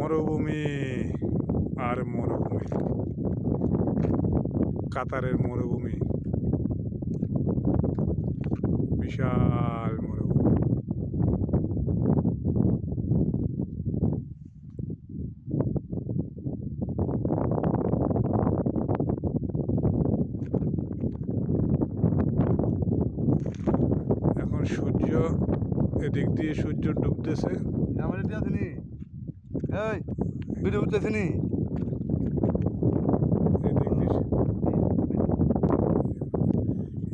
মরুভূমি আর মরুভূমি, কাতারের মরুভূমি, বিশাল মরুভূমি। এখন সূর্য এদিক দিয়ে সূর্য ডুবতেছে। আমার এটি আছে নি, এই ভিডিও উঠতেছে নি,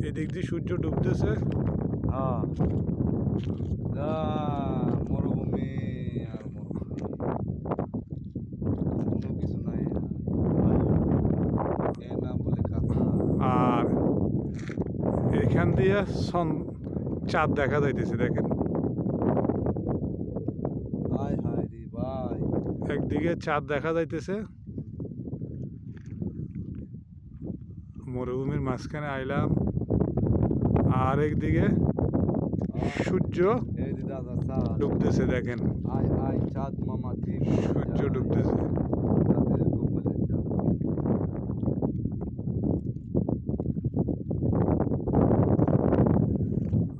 এদিক দিয়ে সূর্য ডুবতেছে। হ্যাঁ মরুভূমি আর মরুভূমি, কোনো কিছু নাই এর নাম বলে কাতার। আর এখান দিয়ে চাঁদ দেখা যাইতেছে, দেখেন। হায় হায় রে ভাই, একদিকে চাঁদ দেখা যাইতেছে, মরুভূমির মাঝখানে আইলাম, আর একদিকে সূর্য এই যে দাদা চাঁদ ডুবতেছে, দেখেন। আয় আয় চাঁদ মামা ঠিক সূর্য ডুবতেছে। চাঁদের কপালে চাঁদ।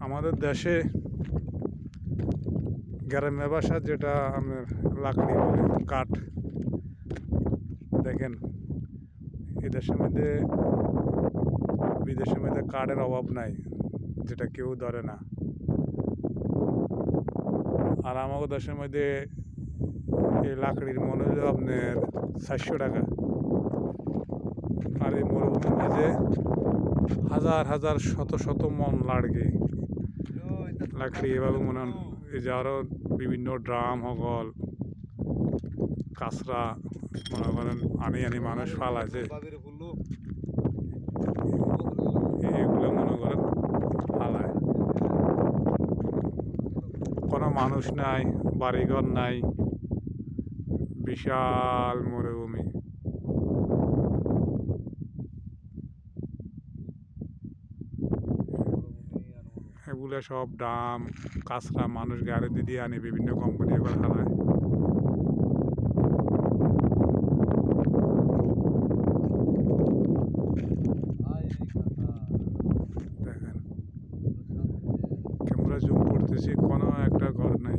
আমাদের দেশে গ্রাম্য ভাষা যেটা আমরা লাকড়ি বলে, কাঠ, দেখেন এই দেশের মধ্যে বিদেশের মধ্যে কাঠের অভাব নাই, যেটা কেউ ধরে না। আর আমাদের দেশের মধ্যে এই লাকড়ির মন হলো আপনার 400 টাকা, আর এই মরুভূমির মাঝে হাজার হাজার শত শত মন লাগে লাকড়ি। এভাবে মনে হয় এই যে আরও বিভিন্ন ড্রাম হগল কাঁচরা মনে করেন আনি মানুষ ফালাইছে, এগুলো মনে করেন ফালায়। কোনো মানুষ নাই, বাড়িঘর নাই, বিশাল মরুভূমি। এগুলো সব ড্রাম কাঁচরা মানুষ গাড়ি দিয়ে আনে, বিভিন্ন কোম্পানি এবার হারায়। দেখেন ক্যামেরা জুম করতেছি, কোনো একটা ঘর নাই।